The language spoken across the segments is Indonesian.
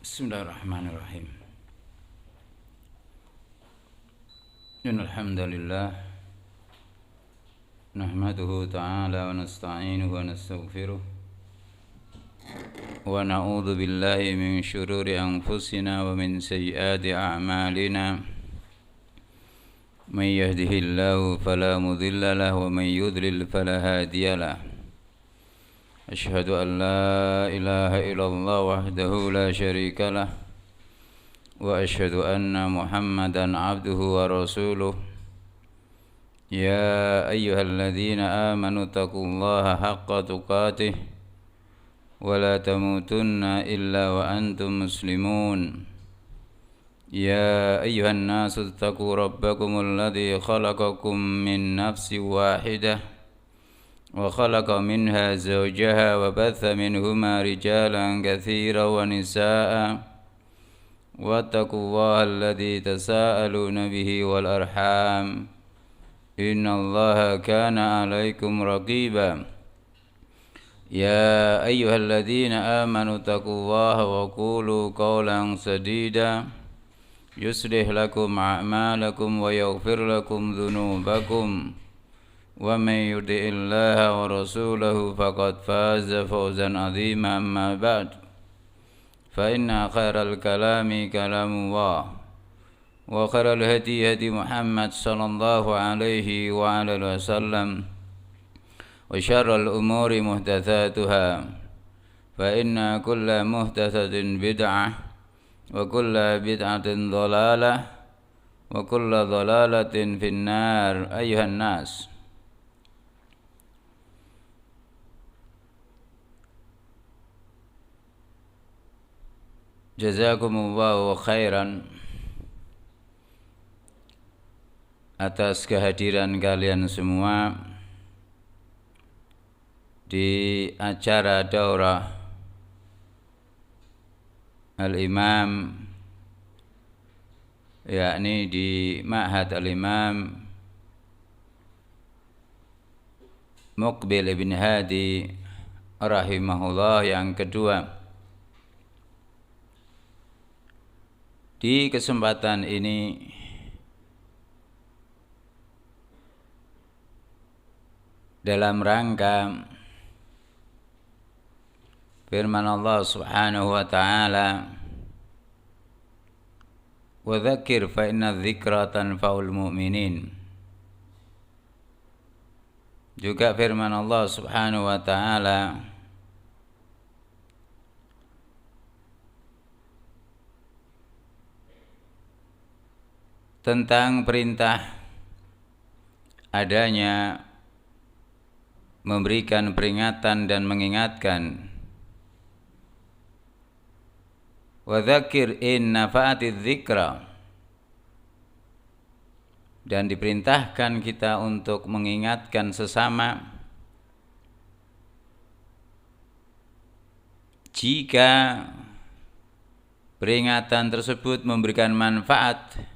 Bismillahirrahmanirrahim. Innal hamdalillah nahmaduhu ta'ala wa nasta'inuhu wa nastaghfiruh wa na'udzu billahi min shururi anfusina wa min sayyiati a'malina. Man yahdihillahu fala mudilla lahu wa man yudlil fala hadiya lahu. أشهد أن لا إله إلا الله وحده لا شريك له وأشهد أن محمدا عبده ورسوله يا أيها الذين آمنوا اتقوا الله حق تقاته ولا تموتن إلا وأنتم مسلمون يا أيها الناس اتقوا ربكم الذي خلقكم من نفس واحدة وخلق منها زوجها وبث منهما رجالا كثيرا ونساء واتقوا الله الذي تساءلون به والأرحام إن الله كان عليكم رقيبا يا أيها الذين آمنوا اتقوا الله وقولوا قولا سديدا يصلح لكم أعمالكم ويغفر لكم ذنوبكم ومن يطع الله ورسوله فقد فاز فوزا عظيما أما بعد فإن خير الكلام كلام الله وخير الهدي هدي محمد صلى الله عليه وعلى وسلم وشر الأمور محدثاتها فإن كل محدثة بدعة وكل بدعة ضلالة وكل ضلالة في النار أيها الناس. Jazakumullahu khairan atas kehadiran kalian semua di acara daurah Al-Imam, yakni di Ma'had Al-Imam Muqbil ibn Hadi rahimahullah yang kedua. Di kesempatan ini dalam rangka firman Allah Subhanahu wa taala, "Wa dzakir fa inna dzikra tanfa'ul mu'minin." Juga firman Allah Subhanahu wa taala, tentang perintah adanya memberikan peringatan dan mengingatkan. Wa dzakir in nafa'atiz dzikra, dan diperintahkan kita untuk mengingatkan sesama jika peringatan tersebut memberikan manfaat.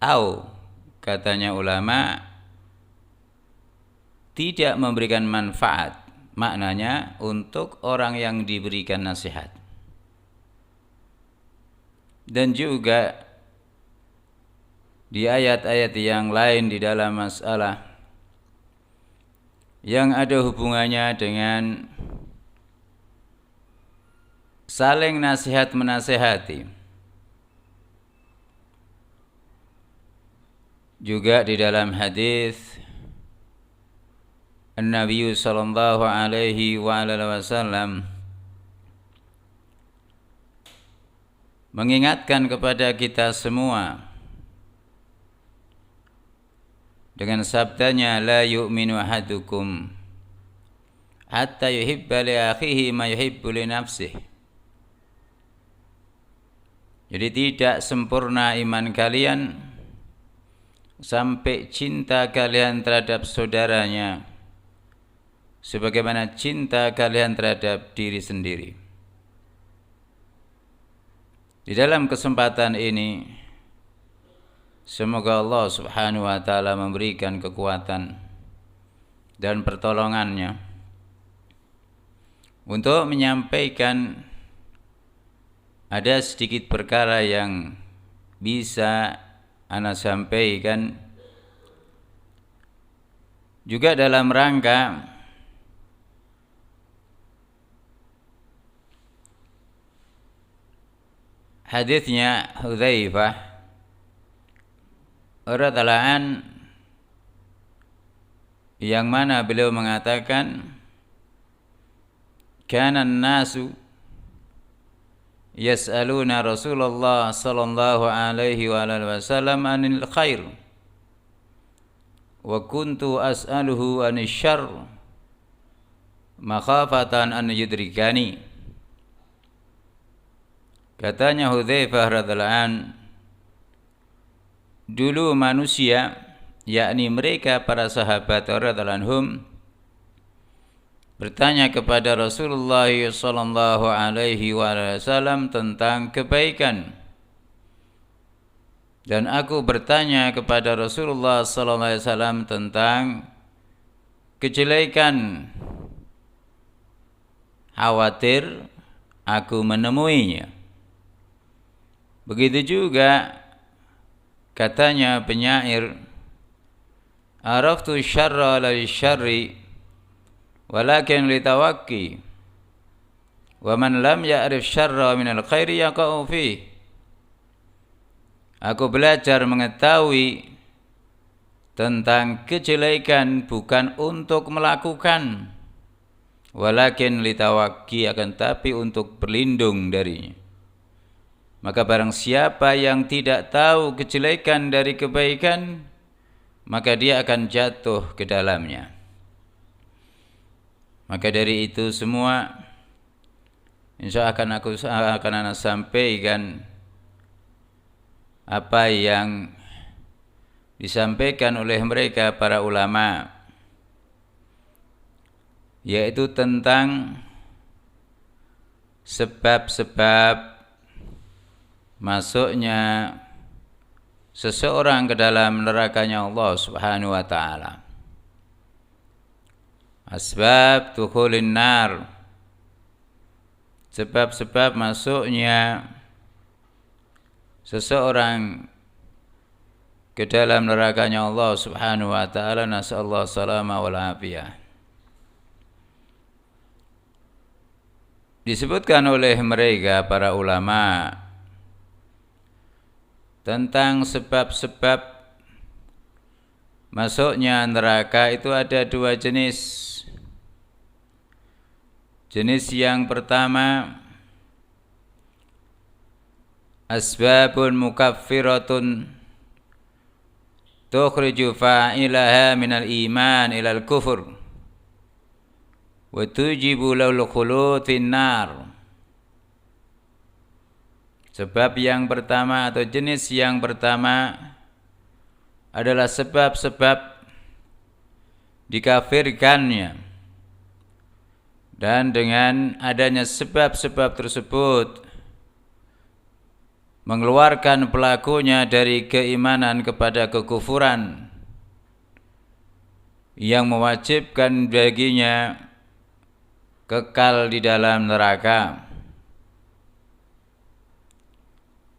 Au, katanya ulama, tidak memberikan manfaat, maknanya untuk orang yang diberikan nasihat. Dan juga di ayat-ayat yang lain di dalam masalah yang ada hubungannya dengan saling nasihat menasihati. Juga di dalam hadis Nabi sallallahu alaihi wa alihi wasallam mengingatkan kepada kita semua dengan sabdanya, la yu'minu ahadukum hatta yuhibba li akhihi ma yuhibbu li nafsihi. Jadi tidak sempurna iman kalian sampai cinta kalian terhadap saudaranya sebagaimana cinta kalian terhadap diri sendiri. Di dalam kesempatan ini, semoga Allah Subhanahu wa taala memberikan kekuatan dan pertolongannya untuk menyampaikan ada sedikit perkara yang bisa ana sampaikan juga dalam rangka hadisnya Hudzaifah radhiyallahu an, yang mana beliau mengatakan kana an-nasu yas'aluna Rasulullah sallallahu alaihi wa alihi wasallam anil khair wa kuntu as'aluhu anil syarr makhafatan an yudrikani. Katanya Hudzaifah radhiyallahu an, dulu manusia, yakni mereka para sahabat radhiyallahu anhum, bertanya kepada Rasulullah sallallahu alaihi wasallam tentang kebaikan. Dan aku bertanya kepada Rasulullah sallallahu alaihi wasallam tentang kejelekan. Khawatir aku menemuinya. Begitu juga katanya penyair, araftu syarra la syarri walakin litawakki wa man lam ya'rif syarra minal khairi yaqa'u fi. Aku belajar mengetahui tentang kejelekan bukan untuk melakukan, walakin litawakki, akan tapi untuk berlindung darinya. Maka barang siapa yang tidak tahu kejelekan dari kebaikan, maka dia akan jatuh ke dalamnya. Maka dari itu semua, insya Allah akan sampaikan apa yang disampaikan oleh mereka para ulama, yaitu tentang sebab-sebab masuknya seseorang ke dalam nerakanya Allah Subhanahu wa taala. Asbab dukhulin nar, sebab-sebab masuknya seseorang ke dalam nerakanya Allah Subhanahu wa taala. Nasallahu salama wal afiyah. Disebutkan oleh mereka para ulama tentang sebab-sebab masuknya neraka itu ada dua jenis. Jenis yang pertama, asbabun mukaffiratun tukhriju fa'ilaha minal iman ilal kufur wa tujibu lahul khulud finnar. Sebab yang pertama atau jenis yang pertama adalah sebab-sebab dikafirkannya, dan dengan adanya sebab-sebab tersebut mengeluarkan pelakunya dari keimanan kepada kekufuran yang mewajibkan baginya kekal di dalam neraka.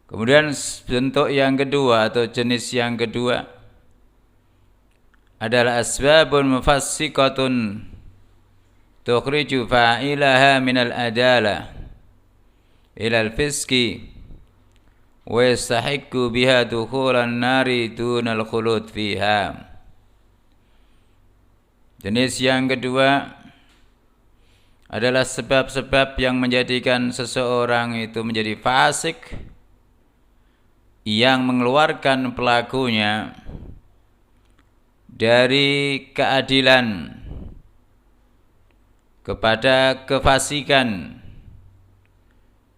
Kemudian bentuk yang kedua atau jenis yang kedua adalah asbabun mufassiqatun tukhriju fa'ilaha minal adalah ilal fiski wa yastahiqqu biha dukhulan nari dunal khulud fiha. Jenis yang kedua adalah sebab-sebab yang menjadikan seseorang itu menjadi fasik, yang mengeluarkan pelakunya dari keadilan kepada kefasikan,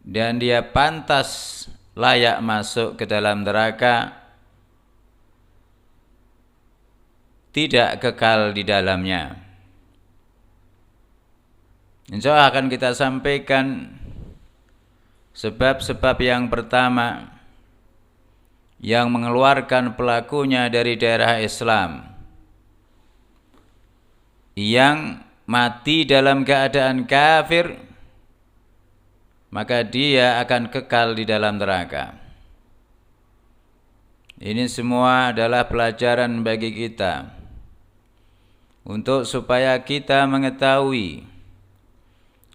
dan dia pantas layak masuk ke dalam neraka, tidak kekal di dalamnya. Insya Allah akan kita sampaikan sebab-sebab yang pertama yang mengeluarkan pelakunya dari daerah Islam, yang mati dalam keadaan kafir, maka dia akan kekal di dalam neraka. Ini semua adalah pelajaran bagi kita untuk supaya kita mengetahui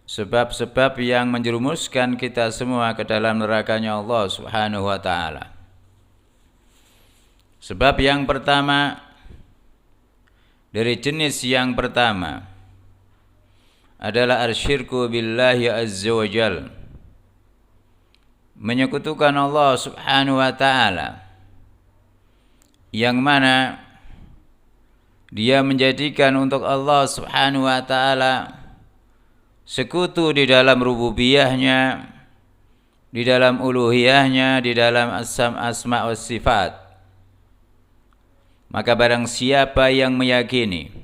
sebab-sebab yang menjerumuskan kita semua ke dalam nerakanya Allah Subhanahu wa taala. Sebab yang pertama, dari jenis yang pertama adalah asyirku billahi azza wa jal, menyekutukan Allah Subhanahu wa taala, yang mana dia menjadikan untuk Allah Subhanahu wa taala sekutu di dalam rububiyahnya, di dalam uluhiyahnya, di dalam asma wa sifat. Maka barang siapa yang meyakini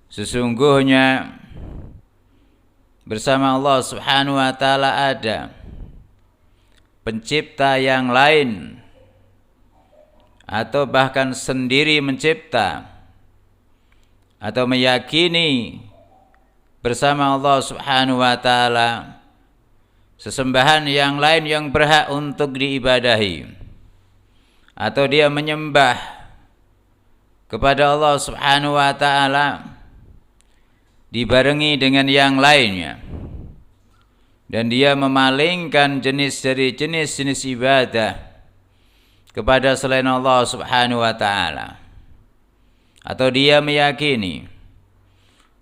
sesungguhnya bersama Allah Subhanahu wa taala ada pencipta yang lain, atau bahkan sendiri mencipta, atau meyakini bersama Allah Subhanahu wa taala sesembahan yang lain yang berhak untuk diibadahi, atau dia menyembah kepada Allah Subhanahu wa taala dibarengi dengan yang lainnya, dan dia memalingkan jenis dari jenis-jenis ibadah kepada selain Allah Subhanahu wa taala, atau dia meyakini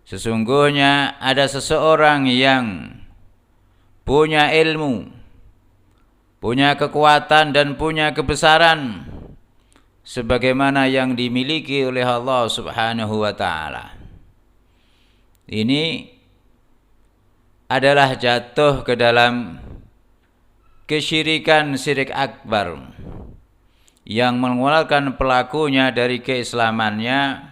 sesungguhnya ada seseorang yang punya ilmu, punya kekuatan dan punya kebesaran sebagaimana yang dimiliki oleh Allah Subhanahu wa taala. Ini adalah jatuh ke dalam kesyirikan, syirik akbar, yang mengeluarkan pelakunya dari keislamannya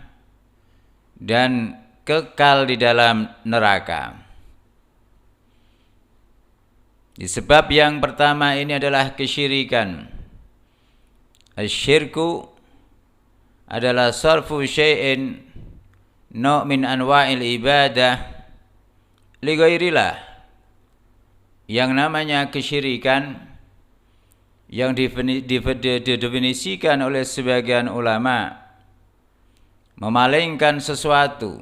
dan kekal di dalam neraka. Sebab yang pertama ini adalah kesyirikan. Asyirku adalah sarfu syai'in min anwa'il ibadah li ghairillah. Yang namanya kesyirikan yang didefinisikan oleh sebagian ulama memalingkan sesuatu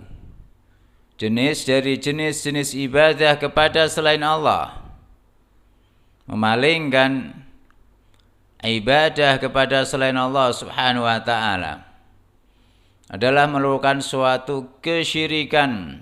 jenis dari jenis-jenis ibadah kepada selain Allah, memalingkan ibadah kepada selain Allah Subhanahu wa taala adalah melakukan suatu kesyirikan